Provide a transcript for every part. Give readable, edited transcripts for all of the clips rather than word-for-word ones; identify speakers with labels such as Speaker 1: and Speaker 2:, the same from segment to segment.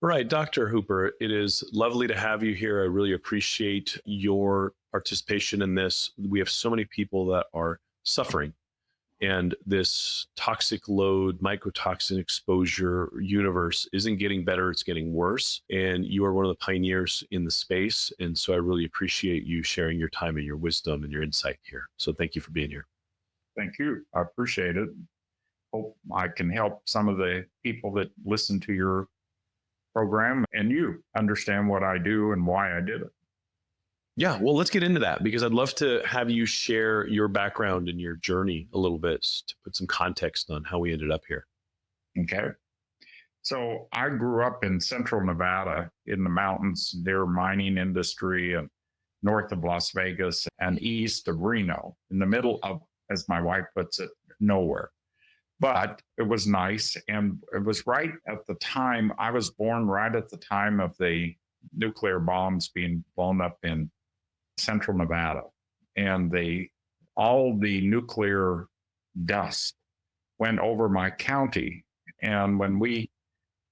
Speaker 1: Right, Dr. Hooper, it is lovely to have you here. I really appreciate your participation in this. We have so many people that are suffering, and this toxic load, mycotoxin exposure universe isn't getting better, it's getting worse. And you are one of the pioneers in the space. And so I really appreciate you sharing your time and your wisdom and your insight here. So thank you for being here.
Speaker 2: Thank you. I appreciate it. Hope I can help some of the people that listen to your program and you understand what I do and why I did it.
Speaker 1: Yeah, well, let's get into that because I'd love to have you share your background and your journey a little bit to put some context on how we ended up here.
Speaker 2: Okay. So I grew up in central Nevada in the mountains near mining industry and north of Las Vegas and east of Reno, in the middle of, as my wife puts it, nowhere. But it was nice. And it was right at the time, I was born right at the time of the nuclear bombs being blown up in central Nevada. And all the nuclear dust went over my county. And when we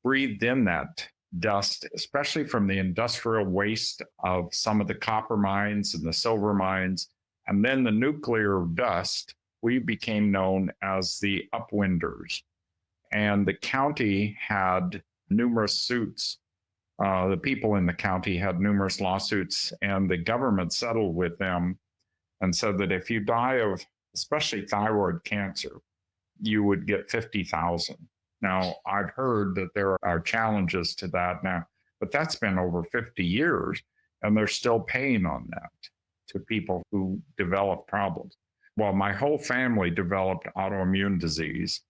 Speaker 2: breathed in that dust, especially from the industrial waste of some of the copper mines and the silver mines, and then the nuclear dust, we became known as the upwinders. And the county had numerous suits. The people in the county had numerous lawsuits, and the government settled with them and said that if you die of especially thyroid cancer, you would get 50,000. Now, I've heard that there are challenges to that now, but that's been over 50 years, and they're still paying on that to people who develop problems. Well, my whole family developed autoimmune disease,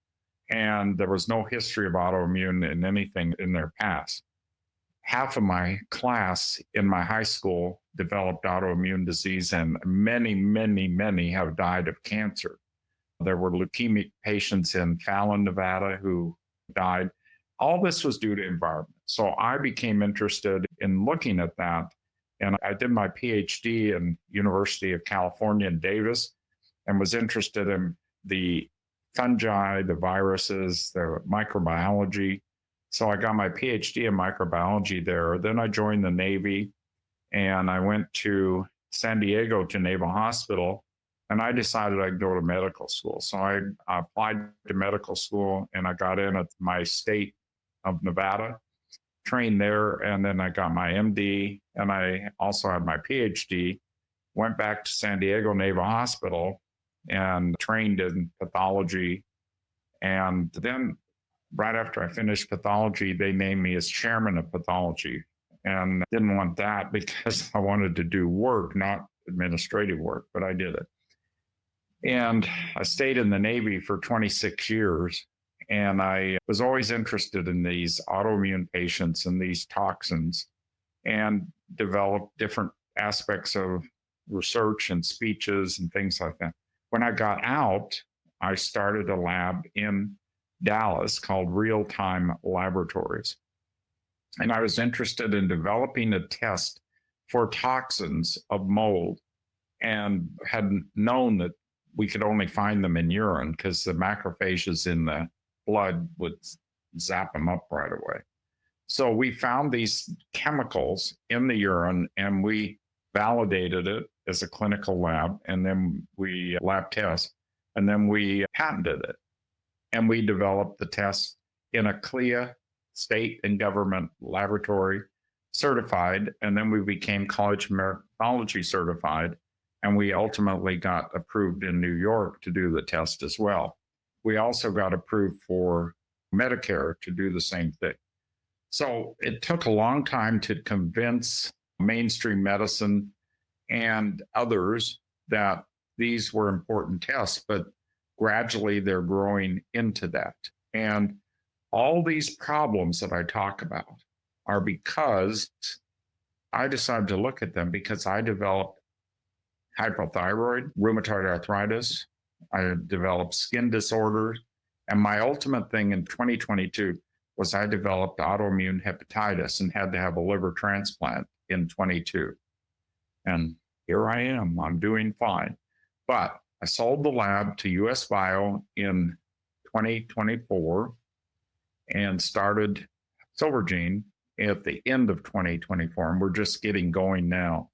Speaker 2: and there was no history of autoimmune in anything in their past. Half of my class in my high school developed autoimmune disease, and many, many, many have died of cancer. There were leukemic patients in Fallon, Nevada, who died. All this was due to environment. So I became interested in looking at that. And I did my PhD in University of California in Davis and was interested in the fungi, the viruses, the microbiology. So I got my PhD in microbiology there. Then I joined the Navy and I went to San Diego to Naval Hospital, and I decided I'd go to medical school. So I applied to medical school and I got in at my state of Nevada, trained there, and then I got my MD and I also had my PhD, went back to San Diego Naval Hospital and trained in pathology. And then right after I finished pathology, they named me as chairman of pathology, and didn't want that because I wanted to do work, not administrative work, but I did it. And I stayed in the Navy for 26 years. And I was always interested in these autoimmune patients and these toxins and developed different aspects of research and speeches and things like that. When I got out, I started a lab in Dallas called Real Time Laboratories. And I was interested in developing a test for toxins of mold and had known that we could only find them in urine because the macrophages in the blood would zap them up right away. So we found these chemicals in the urine and we validated it as a clinical lab, and then we lab test, and then we patented it. And we developed the test in a CLIA state and government laboratory certified, and then we became College of Pathology certified. And we ultimately got approved in New York to do the test as well. We also got approved for Medicare to do the same thing. So it took a long time to convince mainstream medicine and others that these were important tests, but gradually they're growing into that. And all these problems that I talk about are because I decided to look at them because I developed hypothyroid, rheumatoid arthritis. I developed skin disorders. And my ultimate thing in 2022 was I developed autoimmune hepatitis and had to have a liver transplant in 22. And here I am, I'm doing fine. But I sold the lab to US Bio in 2024 and started Silvergene at the end of 2024, and we're just getting going now.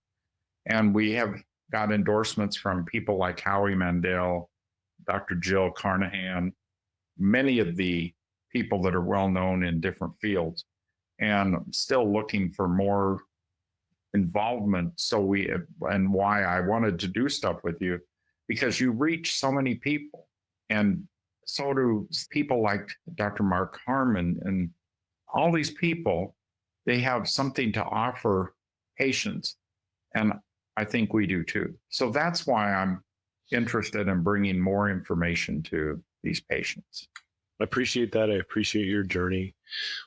Speaker 2: And we have got endorsements from people like Howie Mandel, Dr. Jill Carnahan, many of the people that are well known in different fields, and still looking for more involvement. And why I wanted to do stuff with you, because you reach so many people, and so do people like Dr. Mark Harmon, and all these people, they have something to offer patients. And I think we do too. So that's why I'm interested in bringing more information to these patients.
Speaker 1: I appreciate that. I appreciate your journey.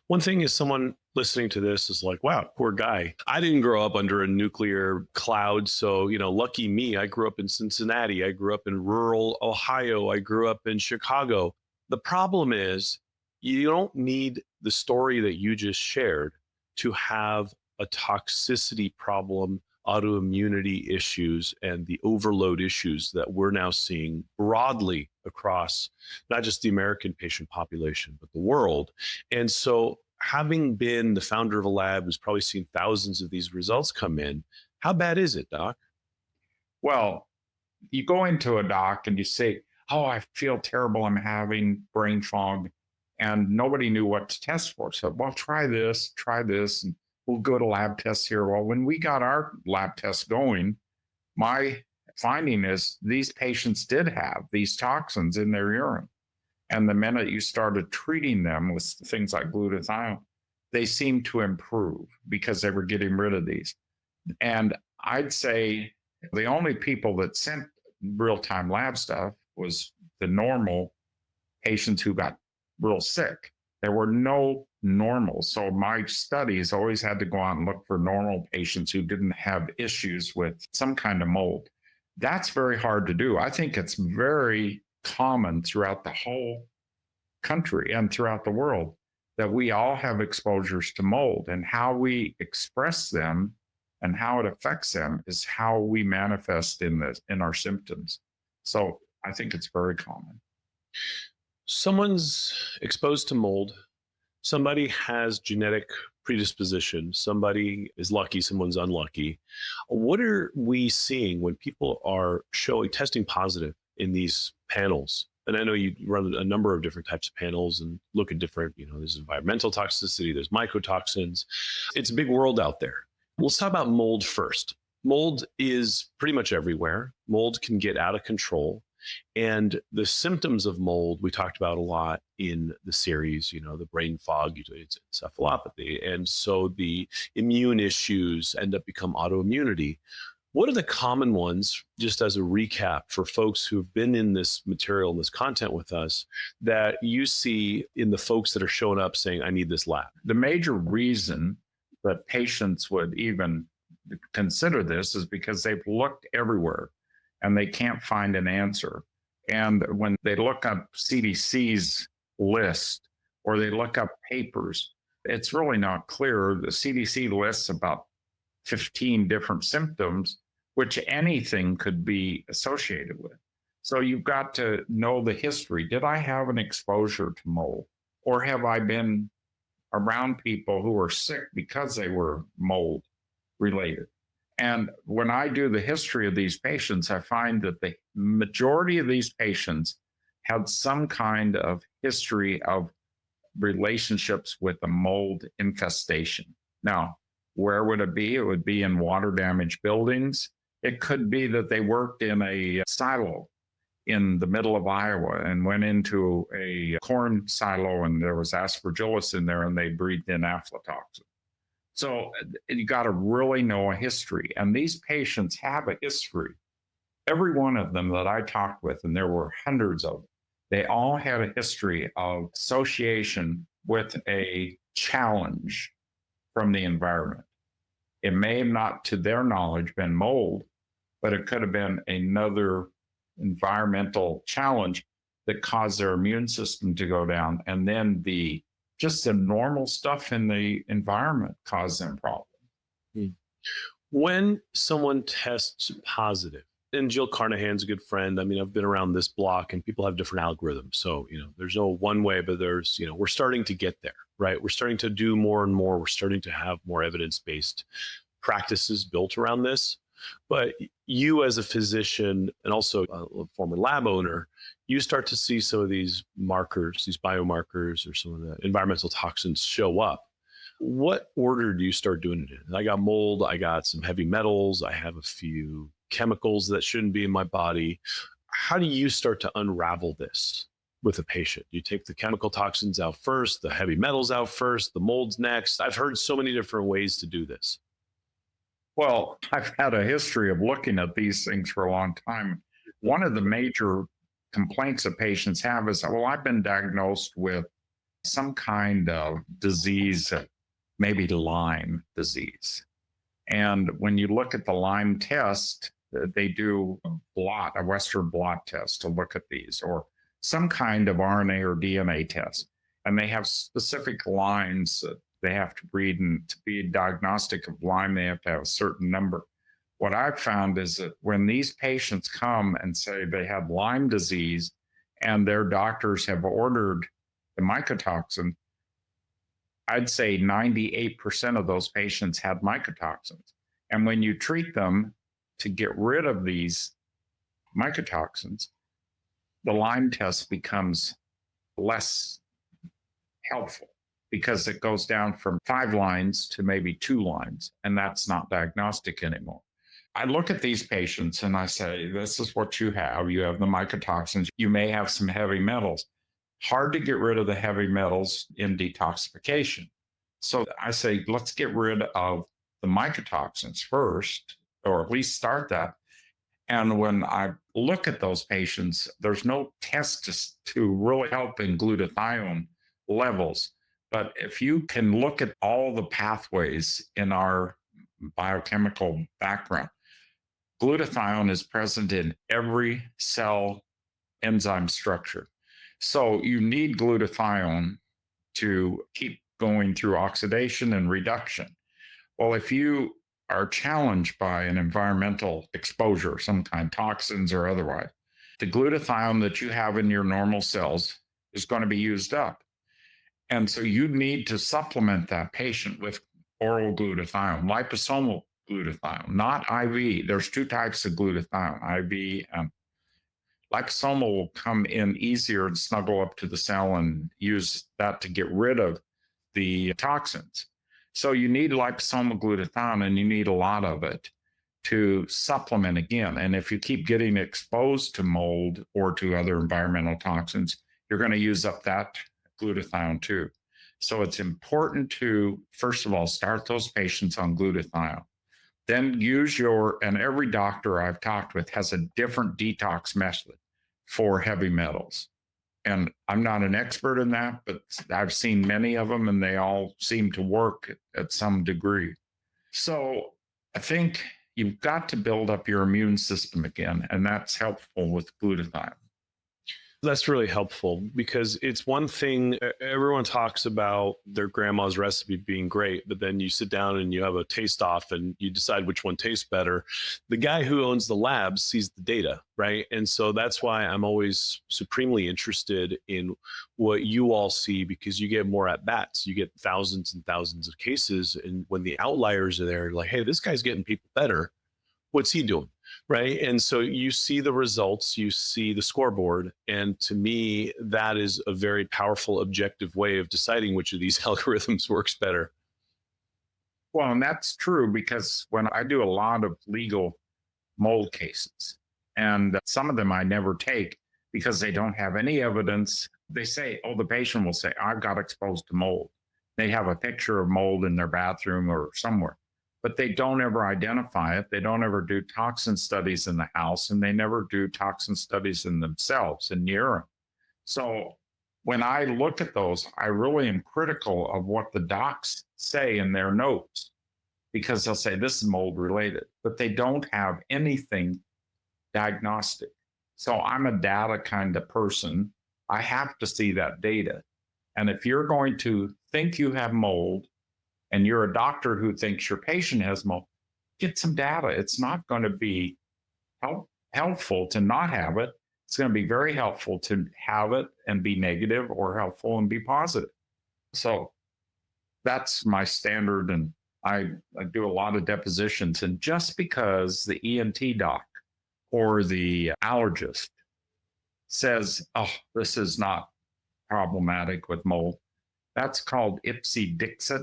Speaker 1: One thing is, someone listening to this is like, wow, poor guy. I didn't grow up under a nuclear cloud. So, lucky me. I grew up in Cincinnati. I grew up in rural Ohio. I grew up in Chicago. The problem is, you don't need the story that you just shared to have a toxicity problem, autoimmunity issues, and the overload issues that we're now seeing broadly across not just the American patient population, but the world. And so, having been the founder of a lab who's probably seen thousands of these results come in, how bad is it, Doc?
Speaker 2: Well, you go into a doc and you say, oh, I feel terrible. I'm having brain fog. And nobody knew what to test for. So, well, try this, and we'll go to lab tests here. Well, when we got our lab tests going, my finding is these patients did have these toxins in their urine. And the minute you started treating them with things like glutathione, they seemed to improve because they were getting rid of these. And I'd say the only people that sent real-time lab stuff was the normal patients who got real sick. There were no normals. So my studies always had to go out and look for normal patients who didn't have issues with some kind of mold. That's very hard to do. I think it's very common throughout the whole country and throughout the world that we all have exposures to mold, and how we express them and how it affects them is how we manifest in our symptoms. So I think it's very common.
Speaker 1: Someone's exposed to mold. Somebody has genetic predisposition. Somebody is lucky, someone's unlucky. What are we seeing when people are testing positive in these panels? And I know you run a number of different types of panels and look at different, there's environmental toxicity, there's mycotoxins. It's a big world out there. Let's talk about mold first. Mold is pretty much everywhere. Mold can get out of control. And the symptoms of mold, we talked about a lot in the series, the brain fog, it's encephalopathy. And so the immune issues end up become autoimmunity. What are the common ones, just as a recap for folks who've been in this material and this content with us, that you see in the folks that are showing up saying, I need this lab?
Speaker 2: The major reason that patients would even consider this is because they've looked everywhere and they can't find an answer. And when they look up CDC's list or they look up papers, it's really not clear. The CDC lists about 15 different symptoms, which anything could be associated with. So you've got to know the history. Did I have an exposure to mold? Or have I been around people who were sick because they were mold related? And when I do the history of these patients, I find that the majority of these patients had some kind of history of relationships with a mold infestation. Now, where would it be? It would be in water damaged buildings. It could be that they worked in a silo in the middle of Iowa and went into a corn silo and there was aspergillus in there and they breathed in aflatoxin. So you got to really know a history. And these patients have a history. Every one of them that I talked with, and there were hundreds of them, they all had a history of association with a challenge from the environment. It may have not, to their knowledge, been mold, but it could have been another environmental challenge that caused their immune system to go down. And then just the normal stuff in the environment caused them problems.
Speaker 1: When someone tests positive, And Jill Carnahan's a good friend. I mean, I've been around this block and people have different algorithms. So, there's no one way, but there's, we're starting to get there, right? We're starting to do more and more. We're starting to have more evidence-based practices built around this. But you as a physician and also a former lab owner, you start to see some of these markers, these biomarkers or some of the environmental toxins show up. What order do you start doing it in? I got mold, I got some heavy metals, I have a few chemicals that shouldn't be in my body. How do you start to unravel this with a patient? You take the chemical toxins out first, the heavy metals out first, the molds next. I've heard so many different ways to do this.
Speaker 2: Well, I've had a history of looking at these things for a long time. One of the major complaints that patients have is, well, I've been diagnosed with some kind of disease, maybe Lyme disease. And when you look at the Lyme test, they do a Western blot test to look at these, or some kind of RNA or DNA test. And they have specific lines that they have to read, and to be diagnostic of Lyme, they have to have a certain number. What I've found is that when these patients come and say they have Lyme disease and their doctors have ordered the mycotoxin, I'd say 98% of those patients had mycotoxins. And when you treat them to get rid of these mycotoxins, the Lyme test becomes less helpful because it goes down from 5 lines to maybe 2 lines, and that's not diagnostic anymore. I look at these patients and I say, this is what you have. You have the mycotoxins. You may have some heavy metals. Hard to get rid of the heavy metals in detoxification. So I say, let's get rid of the mycotoxins first, or at least start that. And when I look at those patients, there's no test to really help in glutathione levels. But if you can look at all the pathways in our biochemical background, glutathione is present in every cell enzyme structure. So you need glutathione to keep going through oxidation and reduction. Well, if you are challenged by an environmental exposure, some kind, toxins or otherwise, the glutathione that you have in your normal cells is going to be used up. And so you need to supplement that patient with oral glutathione, liposomal glutathione, not IV. There's 2 types of glutathione, IV and liposomal will come in easier and snuggle up to the cell and use that to get rid of the toxins. So you need liposomal glutathione, and you need a lot of it to supplement again. And if you keep getting exposed to mold or to other environmental toxins, you're going to use up that glutathione too. So it's important to, first of all, start those patients on glutathione. Then and every doctor I've talked with has a different detox method for heavy metals. And I'm not an expert in that, but I've seen many of them and they all seem to work at some degree. So I think you've got to build up your immune system again, and that's helpful with glutathione.
Speaker 1: That's really helpful because it's one thing everyone talks about their grandma's recipe being great, but then you sit down and you have a taste off and you decide which one tastes better. The guy who owns the lab sees the data, right? And so that's why I'm always supremely interested in what you all see, because you get more at bats. You get thousands and thousands of cases. And when the outliers are there, like, hey, this guy's getting people better. What's he doing? Right. And so you see the results, you see the scoreboard. And to me, that is a very powerful, objective way of deciding which of these algorithms works better.
Speaker 2: Well, and that's true because when I do a lot of legal mold cases, and some of them I never take because they don't have any evidence. They say, oh, the patient will say, I've got exposed to mold. They have a picture of mold in their bathroom or somewhere, but they don't ever identify it. They don't ever do toxin studies in the house, and they never do toxin studies in themselves in urine. So when I look at those, I really am critical of what the docs say in their notes, because they'll say this is mold related, but they don't have anything diagnostic. So I'm a data kind of person. I have to see that data. And if you're going to think you have mold, and you're a doctor who thinks your patient has mold, get some data. It's not going to be helpful to not have it. It's going to be very helpful to have it and be negative, or helpful and be positive. So that's my standard. And I do a lot of depositions. And just because the ENT doc or the allergist says, oh, this is not problematic with mold, that's called ipse dixit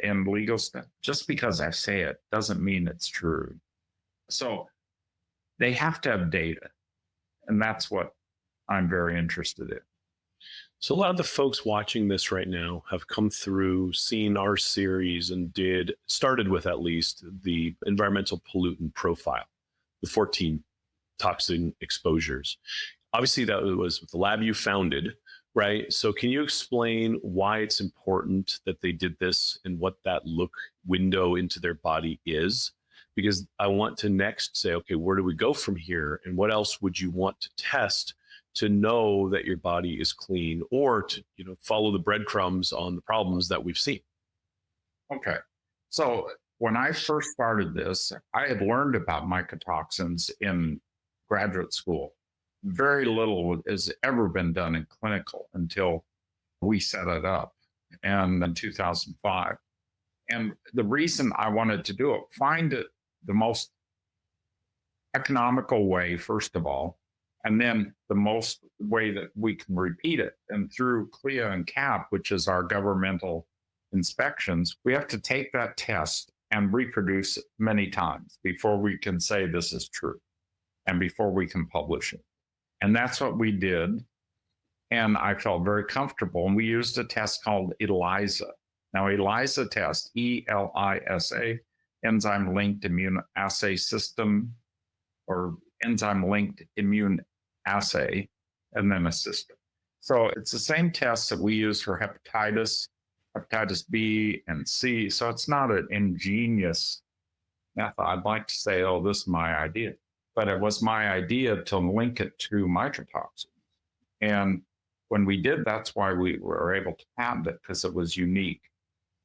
Speaker 2: in legal stuff. Just because I say it doesn't mean it's true. So they have to have data. And that's what I'm very interested in.
Speaker 1: So a lot of the folks watching this right now have come through, seen our series, and started with at least the environmental pollutant profile, the 14 toxin exposures. Obviously, that was the lab you founded, right? So can you explain why it's important that they did this and what that window into their body is? Because I want to next say, okay, where do we go from here? And what else would you want to test to know that your body is clean, or to follow the breadcrumbs on the problems that we've seen?
Speaker 2: Okay. So when I first started this, I had learned about mycotoxins in graduate school. Very little has ever been done in clinical until we set it up and in 2005. And the reason I wanted to do it, find it the most economical way, first of all, and then the most way that we can repeat it. And through CLIA and CAP, which is our governmental inspections, we have to take that test and reproduce it many times before we can say this is true and before we can publish it. And that's what we did. And I felt very comfortable. And we used a test called ELISA. Now, ELISA test, ELISA, enzyme linked immune assay system, or enzyme linked immune assay, and then a system. So it's the same test that we use for hepatitis B and C. So it's not an ingenious method. I'd like to say, oh, this is my idea. But it was my idea to link it to mycotoxins. And when we did, that's why we were able to patent it, because it was unique.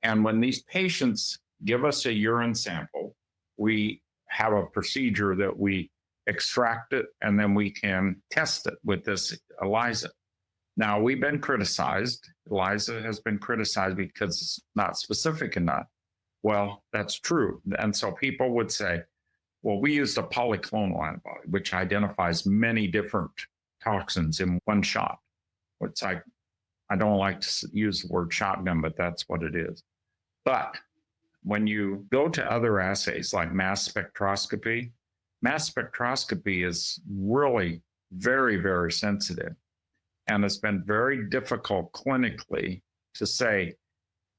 Speaker 2: And when these patients give us a urine sample, we have a procedure that we extract it, and then we can test it with this ELISA. Now, we've been criticized. ELISA has been criticized because it's not specific enough. Well, that's true. And so people would say, well, we used a polyclonal antibody, which identifies many different toxins in one shot. It's like, I don't like to use the word shotgun, but that's what it is. But when you go to other assays like mass spectroscopy is really very, very sensitive. And it's been very difficult clinically to say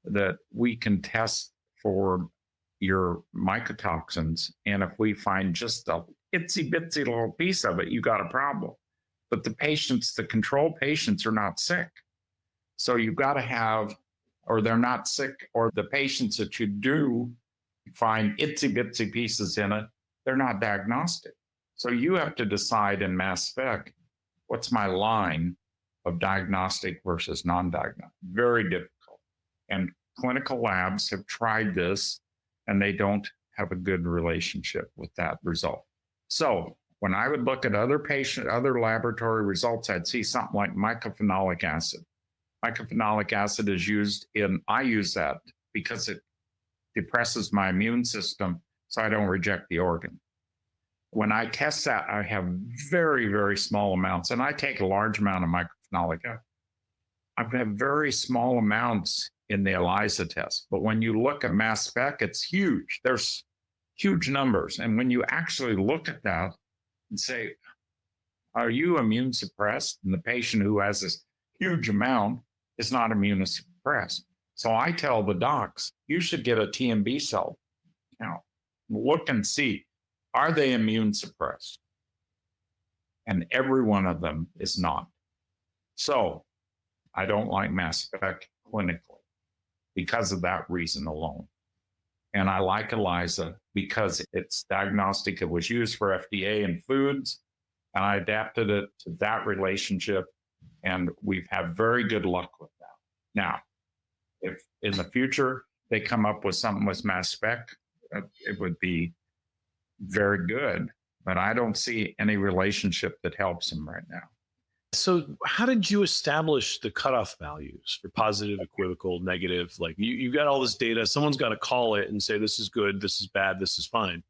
Speaker 2: that we can test for your mycotoxins. And if we find just a itsy bitsy little piece of it, you got a problem. But the control patients are not sick. So you've got to have, or they're not sick, or the patients that you do find itsy bitsy pieces in it, they're not diagnostic. So you have to decide in mass spec, what's my line of diagnostic versus non-diagnostic? Very difficult. And clinical labs have tried this, and they don't have a good relationship with that result. So when I would look at other laboratory results, I'd see something like mycophenolic acid. Mycophenolic acid is used I use that because it depresses my immune system so I don't reject the organ. When I test that, I have very, very small amounts, and I take a large amount of mycophenolic acid. I have very small amounts in the ELISA test, but when you look at mass spec, it's huge. There's huge numbers. And when you actually look at that and say, are you immune suppressed? And the patient who has this huge amount is not immunosuppressed. So I tell the docs, you should get a T and B cell count. Look and see, are they immune suppressed? And every one of them is not. So I don't like mass spec clinically because of that reason alone. And I like ELISA because it's diagnostic. It was used for FDA and foods, and I adapted it to that relationship, and we've had very good luck with that. Now, if in the future they come up with something with mass spec, it would be very good. but I don't see any relationship that helps them right now.
Speaker 1: So, how did you establish the cutoff values for positive, equivocal, negative? Like you got all this data. Someone's got to call it and say, this is good, this is bad, this is fine.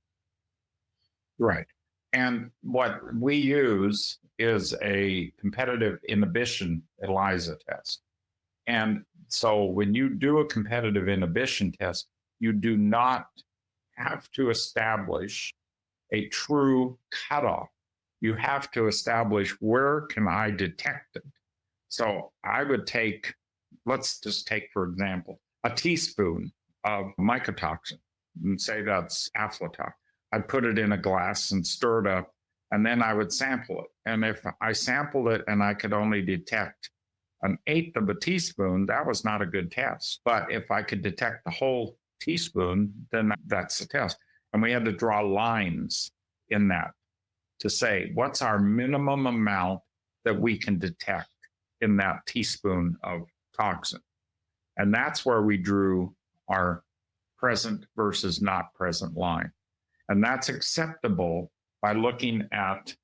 Speaker 2: Right. And what we use is a competitive inhibition ELISA test. And so when you do a competitive inhibition test, you do not have to establish a true cutoff. You have to establish, where can I detect it? So I would take, let's just take, for example, a teaspoon of mycotoxin and say that's aflatoxin. I'd put it in a glass and stir it up, and then I would sample it. And if I sampled it and I could only detect an eighth of a teaspoon, that was not a good test. But if I could detect the whole teaspoon, then that's the test. And we had to draw lines in that to say, what's our minimum amount that we can detect in that teaspoon of toxin? And that's where we drew our present versus not present line. And that's acceptable by looking at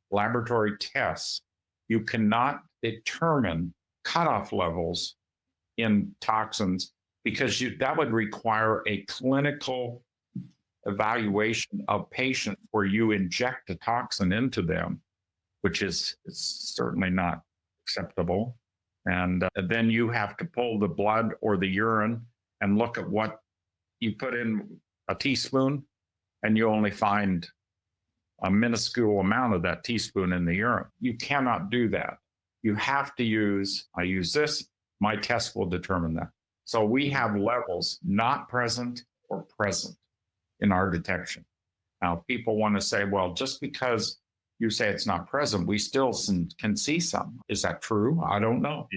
Speaker 2: laboratory tests. You cannot determine cutoff levels in toxins because that would require a clinical evaluation of patients where you inject a toxin into them, which is certainly not acceptable. And then you have to pull the blood or the urine and look at what you put in a teaspoon, and you only find a minuscule amount of that teaspoon in the urine. You cannot do that. You have to use, I use this, my test will determine that. So we have levels not present or present in our detection. Now, people want to say, well, just because you say it's not present, we still can see some. Is that true? I don't know.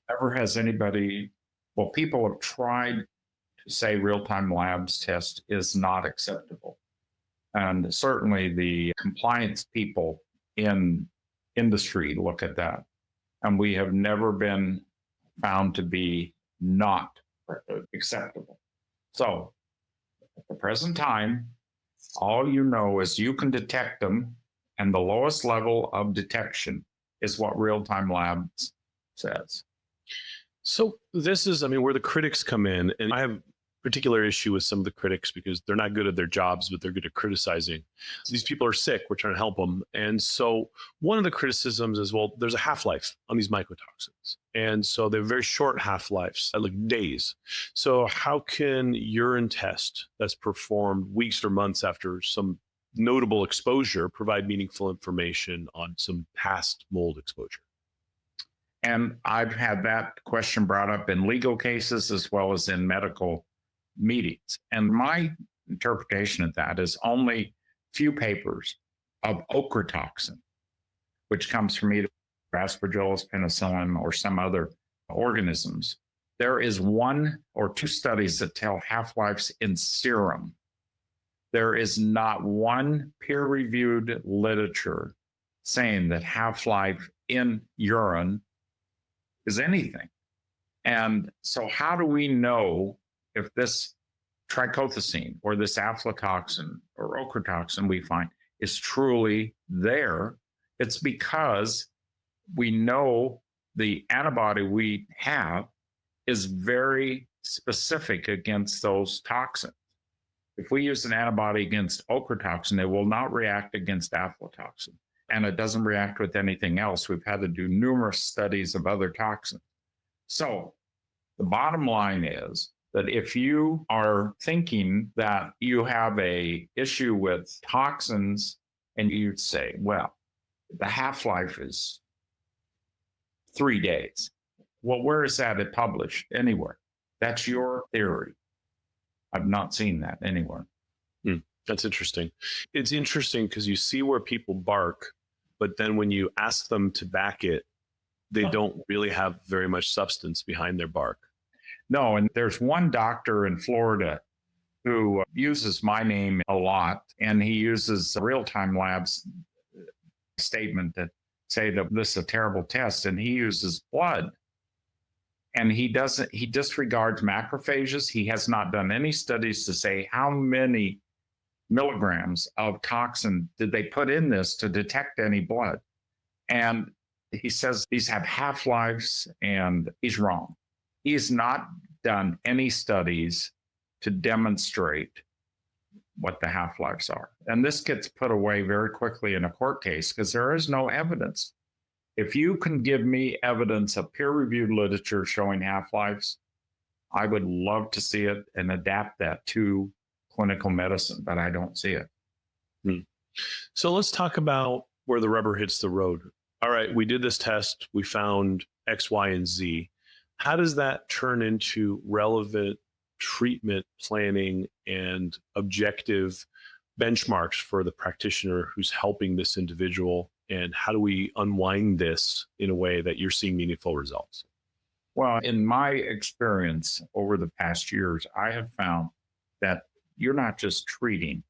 Speaker 2: Never has anybody, well, people have tried to say real-time labs test is not acceptable. And certainly the compliance people in industry look at that. And we have never been found to be not acceptable. So at the present time, all you know is you can detect them, and the lowest level of detection is what real-time labs says.
Speaker 1: So this is, I mean, where the critics come in, and I have particular issue with some of the critics because they're not good at their jobs, but they're good at criticizing. So these people are sick. We're trying to help them. And so one of the criticisms is, well, there's a half-life on these mycotoxins. And so they're very short half-lives, like days. So how can urine test that's performed weeks or months after some notable exposure provide meaningful information on some past mold exposure?
Speaker 2: And I've had that question brought up in legal cases as well as in medical meetings. And my interpretation of that is only few papers of ochratoxin, which comes from either Aspergillus, penicillin, or some other organisms. There is one or two studies that tell half-lives in serum. There is not one peer-reviewed literature saying that half-life in urine is anything. And so how do we know if this trichothecene or this aflatoxin or ochratoxin we find is truly there? It's because we know the antibody we have is very specific against those toxins. If we use an antibody against ochratoxin, it will not react against aflatoxin, and it doesn't react with anything else. We've had to do numerous studies of other toxins. So the bottom line is that if you are thinking that you have a issue with toxins and you say, well, the half-life is 3 days. Well, where is that published? Anywhere. That's your theory. I've not seen that anywhere.
Speaker 1: That's interesting. It's interesting because you see where people bark, but then when you ask them to back it, they don't really have very much substance behind their bark.
Speaker 2: No, and there's one doctor in Florida who uses my name a lot, and he uses real-time labs statement that say that this is a terrible test, and he uses blood. And he disregards macrophages. He has not done any studies to say how many milligrams of toxin did they put in this to detect any blood? And he says these have half-lives, and he's wrong. He's not done any studies to demonstrate what the half-lives are. And this gets put away very quickly in a court case because there is no evidence. If you can give me evidence of peer-reviewed literature showing half-lives, I would love to see it and adapt that to clinical medicine, but I don't see it.
Speaker 1: So let's talk about where the rubber hits the road. All right, we did this test. We found X, Y, and Z. How does that turn into relevant treatment planning and objective benchmarks for the practitioner who's helping this individual? And how do we unwind this in a way that you're seeing meaningful results?
Speaker 2: Well, in my experience over the past years, I have found that you're not just treating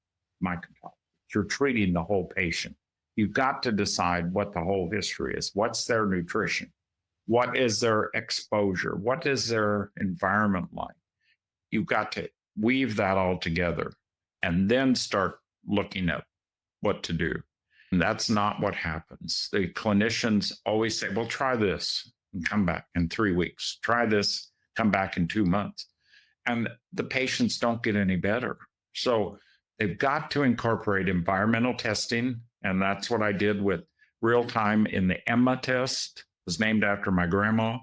Speaker 2: mycotoxins, you're treating the whole patient. You've got to decide what the whole history is. What's their nutrition? What is their exposure? What is their environment like? You've got to weave that all together and then start looking at what to do. And that's not what happens. The clinicians always say, well, try this and come back in 3 weeks. Try this, come back in 2 months. And the patients don't get any better. So they've got to incorporate environmental testing. And that's what I did with real time in the Emma test. It was named after my grandma,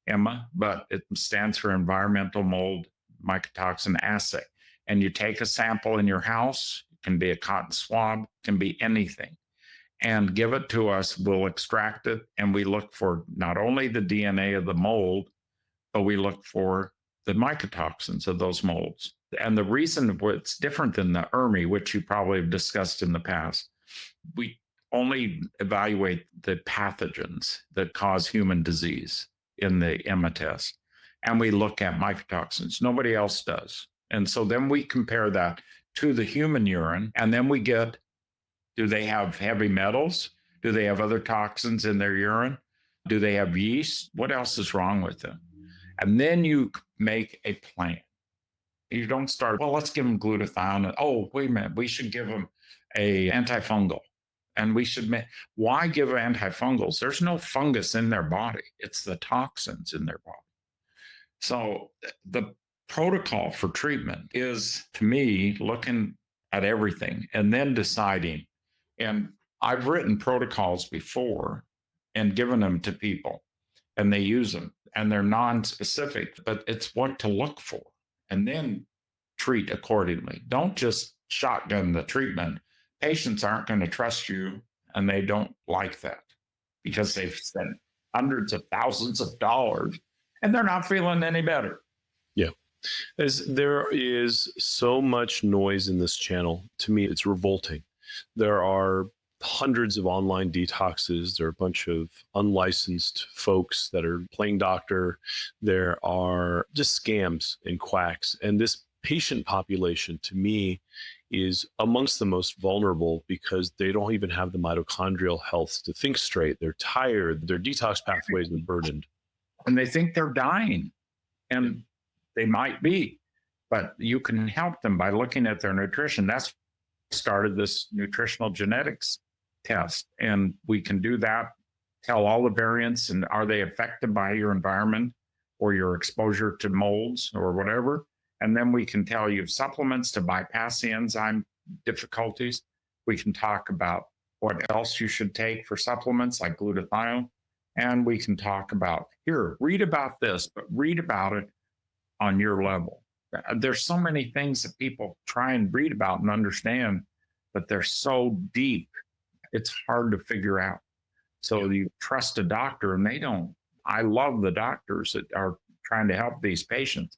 Speaker 2: Emma, but it stands for environmental mold mycotoxin assay. And you take a sample in your house, it can be a cotton swab, it can be anything, and give it to us. We'll extract it, and we look for not only the DNA of the mold, but we look for the mycotoxins of those molds. And the reason it's different than the ERMI, which you probably have discussed in the past, we only evaluate the pathogens that cause human disease in the Emma test. And we look at mycotoxins. Nobody else does. And so then we compare that to the human urine, and then we get, do they have heavy metals? Do they have other toxins in their urine? Do they have yeast? What else is wrong with them? And then you make a plan. You don't start, well, let's give them glutathione. Oh, wait a minute, we should give them a antifungal. And we should why give antifungals? There's no fungus in their body. It's the toxins in their body. So the protocol for treatment is, to me, looking at everything and then deciding. And I've written protocols before and given them to people, and they use them, and they're non-specific, but it's what to look for, and then treat accordingly. Don't just shotgun the treatment. Patients aren't going to trust you, and they don't like that because they've spent hundreds of thousands of dollars and they're not feeling any better.
Speaker 1: Yeah. As there is so much noise in this channel, to me, it's revolting. There are hundreds of online detoxes. There are a bunch of unlicensed folks that are playing doctor. There are just scams and quacks. And this patient population, to me, is amongst the most vulnerable because they don't even have the mitochondrial health to think straight. They're tired. Their detox pathways are burdened.
Speaker 2: And they think they're dying. And they might be. But you can help them by looking at their nutrition. That's started this nutritional genetics test. And we can do that, tell all the variants, and are they affected by your environment or your exposure to molds or whatever. And then we can tell you supplements to bypass the enzyme difficulties. We can talk about what else you should take for supplements like glutathione. And we can talk about, here, read about this, but read about it on your level. There's so many things that people try and read about and understand, but they're so deep, it's hard to figure out. So you trust a doctor, and they don't. I love the doctors that are trying to help these patients,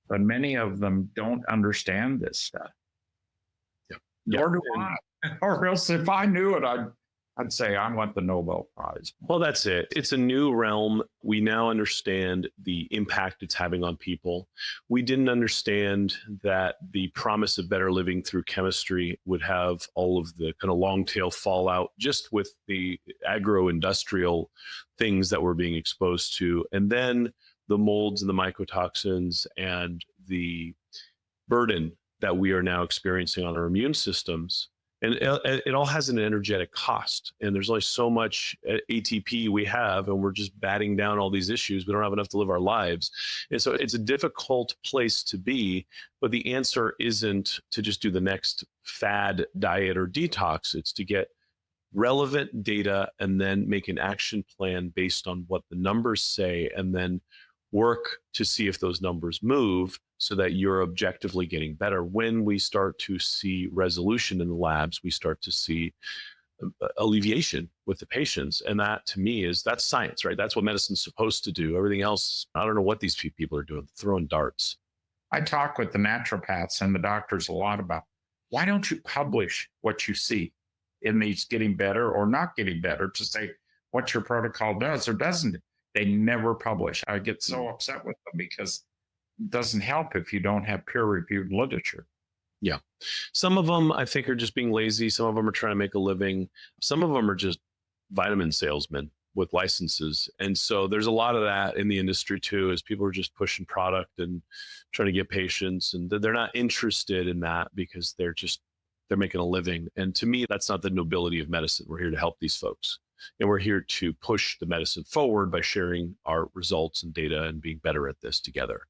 Speaker 2: but many of them don't understand this stuff. Nor do I. Or else if I knew it, I'd say I want the Nobel Prize.
Speaker 1: Well, that's it. It's a new realm. We now understand the impact it's having on people. We didn't understand that the promise of better living through chemistry would have all of the kind of long tail fallout just with the agro-industrial things that we're being exposed to. And then the molds and the mycotoxins and the burden that we are now experiencing on our immune systems. And it all has an energetic cost. And there's only so much ATP we have, and we're just batting down all these issues. We don't have enough to live our lives. And so it's a difficult place to be. But the answer isn't to just do the next fad diet or detox. It's to get relevant data and then make an action plan based on what the numbers say, and then work to see if those numbers move so that you're objectively getting better. When we start to see resolution in the labs, we start to see alleviation with the patients. And that to me that's science, right? That's what medicine's supposed to do. Everything else, I don't know what these people are doing, throwing darts.
Speaker 2: I talk with the naturopaths and the doctors a lot about, why don't you publish what you see in these getting better or not getting better, to say what your protocol does or doesn't. They never publish. I get so upset with them because it doesn't help if you don't have peer-reviewed literature.
Speaker 1: Yeah. Some of them I think are just being lazy. Some of them are trying to make a living. Some of them are just vitamin salesmen with licenses. And so there's a lot of that in the industry too, as people are just pushing product and trying to get patients, and they're not interested in that because they're making a living. And to me, that's not the nobility of medicine. We're here to help these folks. And we're here to push the medicine forward by sharing our results and data and being better at this together.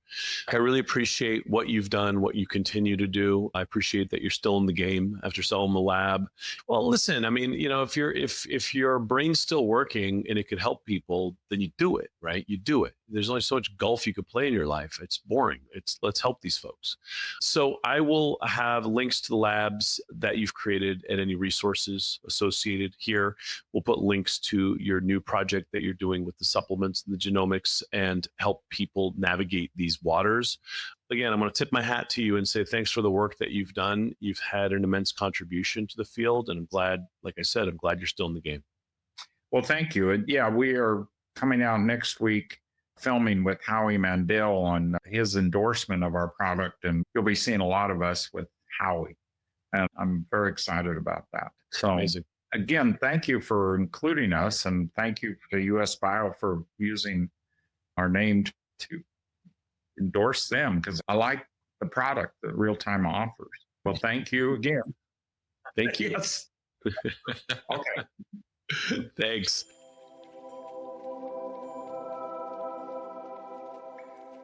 Speaker 1: I really appreciate what you've done, what you continue to do. I appreciate that you're still in the game after selling the lab. Well, listen, I mean, if your brain's still working and it could help people, then you do it, right? You do it. There's only so much golf you could play in your life. It's boring. Let's help these folks. So I will have links to the labs that you've created and any resources associated here. We'll put links to your new project that you're doing with the supplements and the genomics, and help people navigate these waters. Again, I'm going to tip my hat to you and say thanks for the work that you've done. You've had an immense contribution to the field, and I'm glad, like I said, I'm glad you're still in the game.
Speaker 2: Well, thank you. And yeah, we are coming out next week filming with Howie Mandel on his endorsement of our product, and you'll be seeing a lot of us with Howie. And I'm very excited about that. So
Speaker 1: amazing.
Speaker 2: Again, thank you for including us, and thank you to US Bio for using our name to endorse them, because I like the product that Real Time offers. Well, thank you again.
Speaker 1: Thank you.
Speaker 2: Yes. Okay.
Speaker 1: Thanks.